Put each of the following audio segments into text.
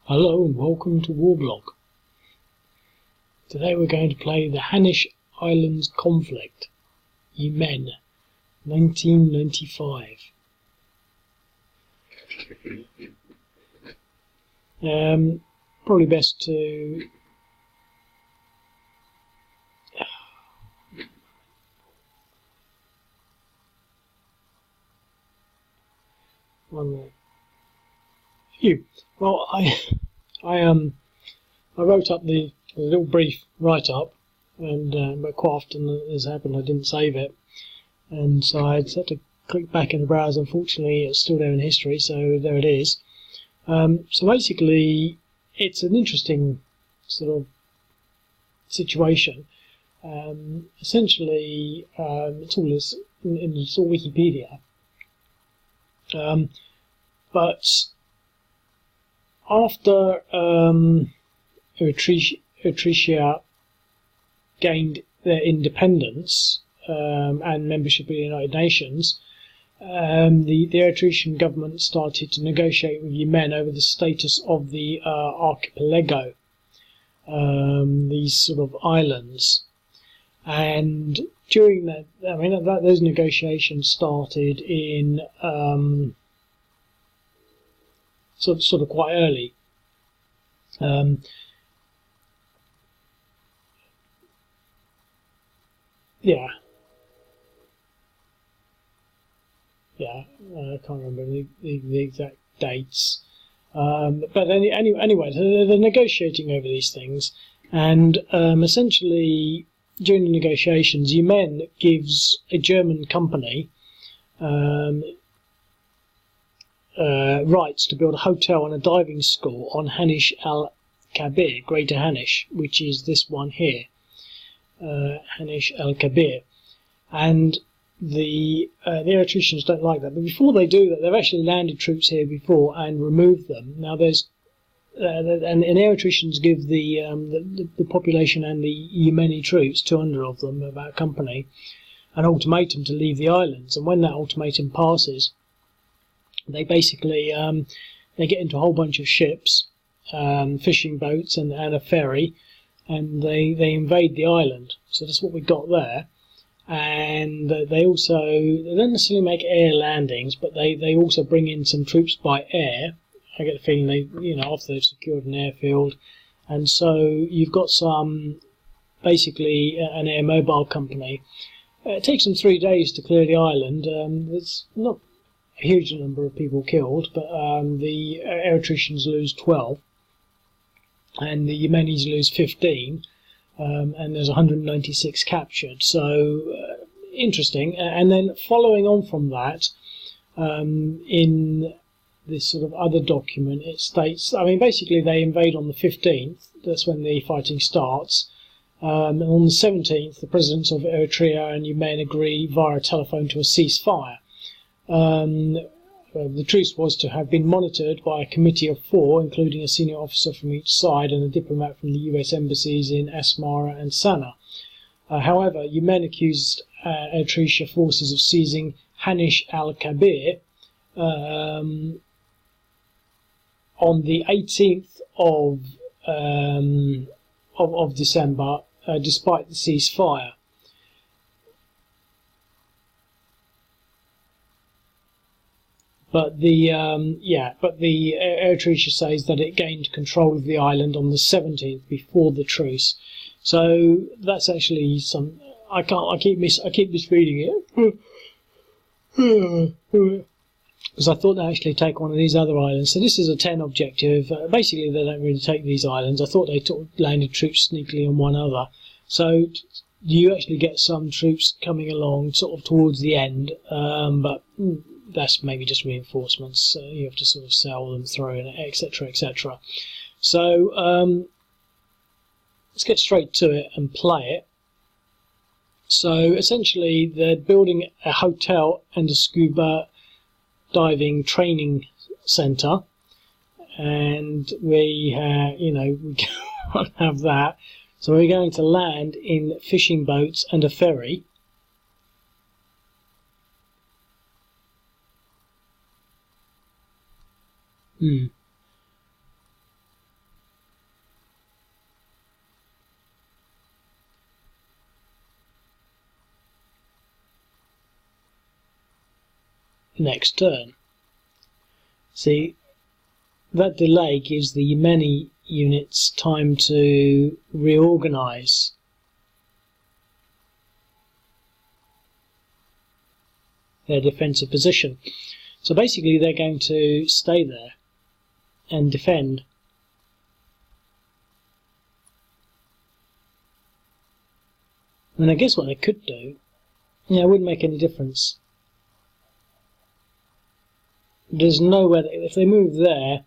Hello and welcome to Warblog. Today we're going to play the Hanish Islands conflict, Yemen, 1995. Probably best to one more. Well, I wrote up the little brief write-up, and but quite often as happened I didn't save it, and so I had to click back in the browser. Unfortunately, it's still there in history, so there it is. So basically, it's an interesting sort of situation. Essentially, it's all Wikipedia, but after Ertirea gained their independence and membership of the United Nations, the Eritrean government started to negotiate with Yemen over the status of the archipelago, these sort of islands. And during that, those negotiations started in sort of quite early. I can't remember the exact dates. But anyway, so they're negotiating over these things, and essentially during the negotiations, Yemen gives a German company rights to build a hotel and a diving school on Hanish al-Kabir, Greater Hanish, which is this one here, Hanish al-Kabir. And the Eritreans don't like that, but before they do that, they've actually landed troops here before and removed them. Now there's and Eritreans give the population and the Yemeni troops, 200 of them, of our company, an ultimatum to leave the islands. And when that ultimatum passes, they basically they get into a whole bunch of ships, fishing boats and a ferry, and they invade the island. So that's what we got there. And they don't necessarily make air landings, but they also bring in some troops by air. I get the feeling they, after they've secured an airfield, and so you've got basically an air mobile company. It takes them 3 days to clear the island. There's not a huge number of people killed, but the Eritreans lose 12, and the Yemenis lose 15. And there's 196 captured, so interesting. And then following on from that, in this sort of other document, it states, basically they invade on the 15th, that's when the fighting starts, and on the 17th, the presidents of Ertirea and Yemen agree via telephone to a ceasefire. The truce was to have been monitored by a committee of 4, including a senior officer from each side and a diplomat from the US embassies in Asmara and Sana'a. However, Yemen accused Eritrean forces of seizing Hanish al-Kabir on the 18th of December, despite the ceasefire. But the Eritrea says that it gained control of the island on the 17th before the truce. So that's actually some. I keep misreading it because I thought they actually take one of these other islands. So this is a 10 objective. Basically, they don't really take these islands. I thought they landed troops sneakily on one other. So you actually get some troops coming along sort of towards the end, but that's maybe just reinforcements. You have to sort of sell them, throw in, etc., etc. So let's get straight to it and play it. So essentially, they're building a hotel and a scuba diving training centre, and we can't have that. So we're going to land in fishing boats and a ferry. next turn. See, that delay gives the Yemeni units time to reorganize. Their defensive position. So basically they're going to stay there and defend. And I guess what they could do, yeah, it wouldn't make any difference. There's nowhere that, if they move there,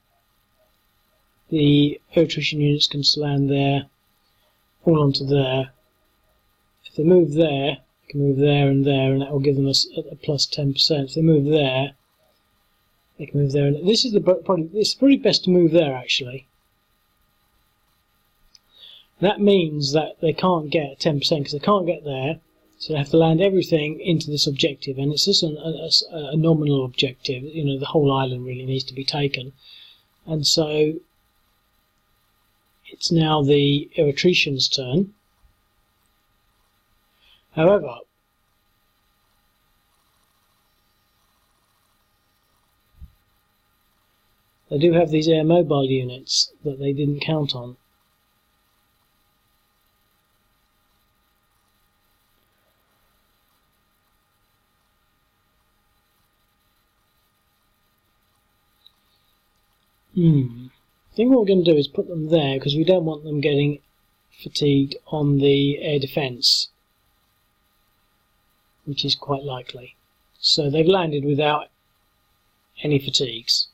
the Eritrean units can land there, all onto there. If they move there, they can move there, and that will give them a plus 10%. If they move there, they can move there. And this is it's probably best to move there actually. That means that they can't get 10% because they can't get there, so they have to land everything into this objective, and it's just a nominal objective. You know, the whole island really needs to be taken, and so it's now the Eritreans' turn. However, they do have these air mobile units that they didn't count on. I think what we're going to do is put them there because we don't want them getting fatigued on the air defence, which is quite likely. So they've landed without any fatigues.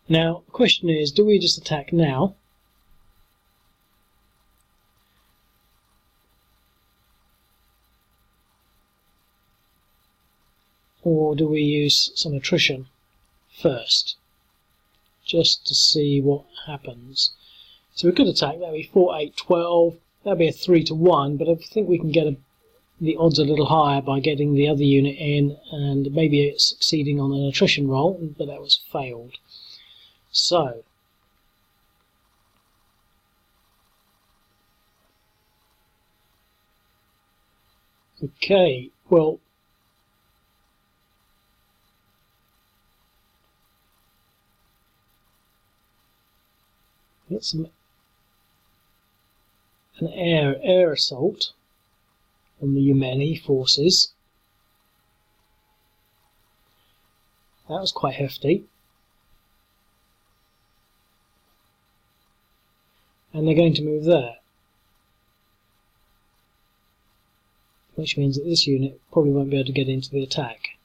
Now the question is, do we just attack now? Or do we use some attrition first, just to see what happens? So we could attack, that would be 4, 8, 12, that would be a 3 to 1, but I think we can get the odds a little higher by getting the other unit in and maybe succeeding on an attrition roll, but that was failed. So, okay, well, it's an air assault on the Yemeni forces. That was quite hefty. And they're going to move there, which means that this unit probably won't be able to get into the attack.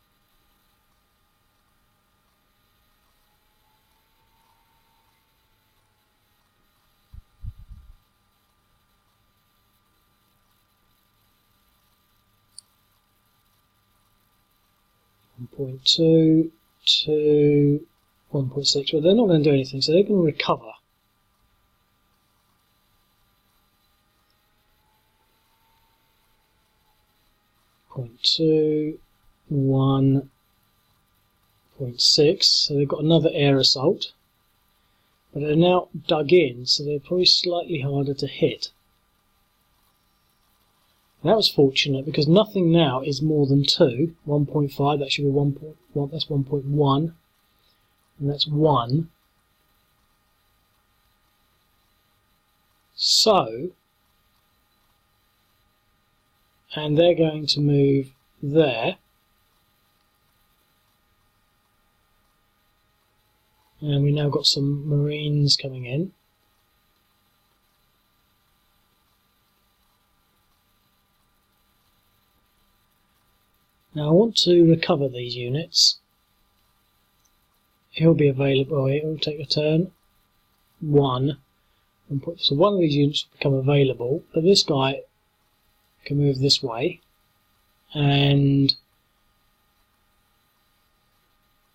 .2 to 1.6. Well, they're not going to do anything, so they're going to recover. .2, 1.6. So they've got another air assault, but they're now dug in, so they're probably slightly harder to hit. That was fortunate because nothing now is more than 2. 1.5, that should be 1.1, that's 1.1, and that's 1. So, and they're going to move there. And we now got some Marines coming in. Now I want to recover these units. He'll be available, he'll take a turn. 1. So one of these units will become available, but this guy can move this way and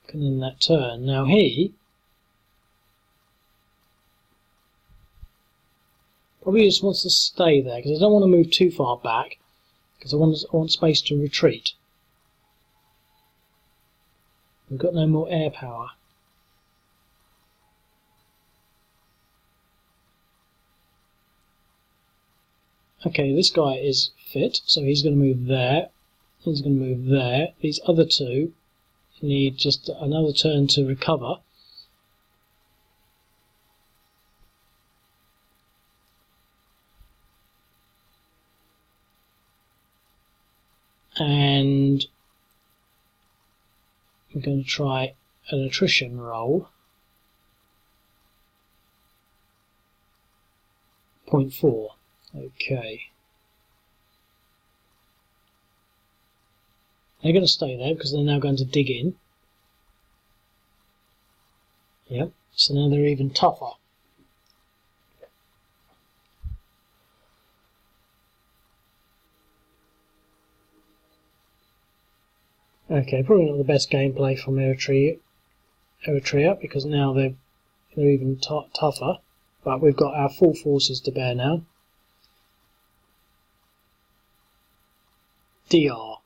can end that turn. Now he probably just wants to stay there because I don't want to move too far back because I want space to retreat. We've got no more air power. okay, this guy is fit, so he's going to move there. He's going to move there. These other two need just another turn to recover. And I'm going to try an attrition roll. 0.4. Okay. They're going to stay there because they're now going to dig in. Yep, so now they're even tougher. Okay, probably not the best gameplay from Ertirea because now they're even tougher. But we've got our full forces to bear now. DR,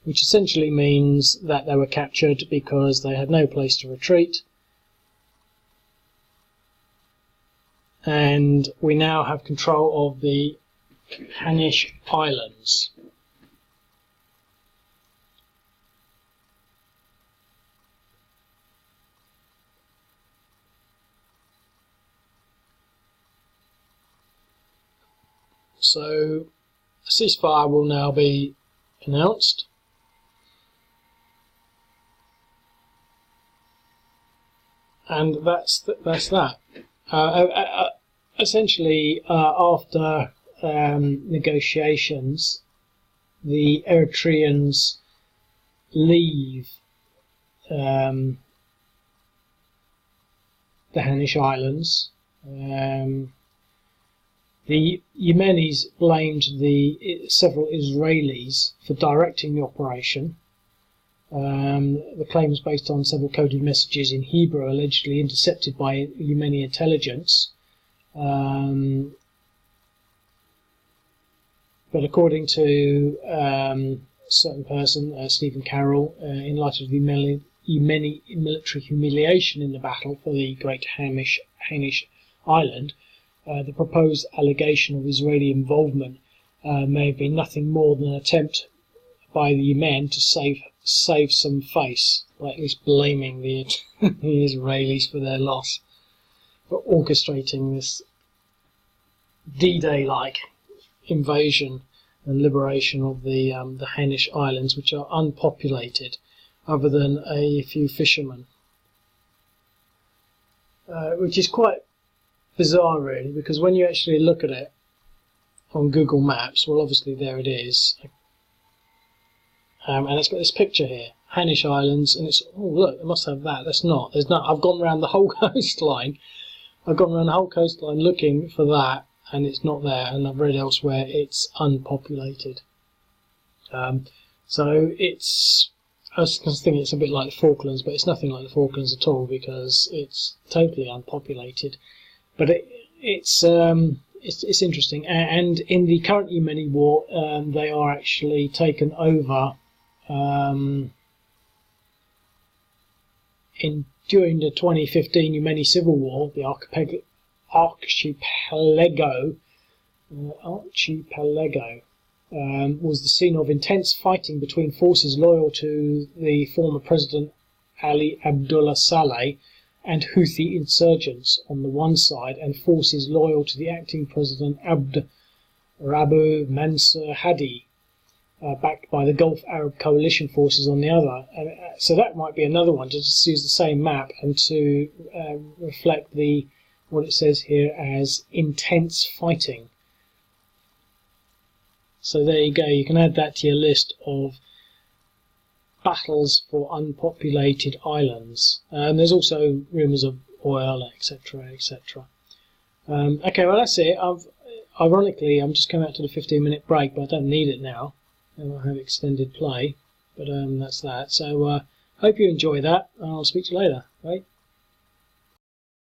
which essentially means that they were captured because they had no place to retreat. And we now have control of the Hanish Islands. So a ceasefire will now be announced. And that's that. Essentially, after negotiations, the Eritreans leave the Hanish Islands. The Yemenis blamed the several Israelis for directing the operation. The claim was based on several coded messages in Hebrew allegedly intercepted by Yemeni intelligence. But according to a certain person, Stephen Carroll, in light of the Yemeni military humiliation in the battle for the Great Hanish Island, the proposed allegation of Israeli involvement may have been nothing more than an attempt by the Yemen to save some face, or at least blaming the Israelis for their loss, for orchestrating this D-Day-like invasion and liberation of the Hanish Islands, which are unpopulated, other than a few fishermen, which is quite bizarre, really, because when you actually look at it on Google Maps, well, obviously there it is, and it's got this picture here, Hanish Islands, and it's, oh look, it must have that. There's not. I've gone around the whole coastline. I've gone around the whole coastline looking for that, and it's not there. And I've read elsewhere it's unpopulated. So it's, I was thinking it's a bit like the Falklands, but it's nothing like the Falklands at all because it's totally unpopulated. But it's interesting, and in the current Yemeni war, they are actually taken over during the 2015 Yemeni civil war. The archipelago was the scene of intense fighting between forces loyal to the former President Ali Abdullah Saleh and Houthi insurgents on the one side, and forces loyal to the acting President Abd Rabbu Mansur Hadi, backed by the Gulf Arab Coalition forces on the other. So that might be another one, to just use the same map and to reflect what it says here as intense fighting. So there you go, you can add that to your list of battles for unpopulated islands. There's also rumours of oil, etc., etc. Okay, well that's it. Ironically, I'm just coming out to the 15-minute break, but I don't need it now. I'll have extended play, but that's that. So hope you enjoy that, and I'll speak to you later. Right?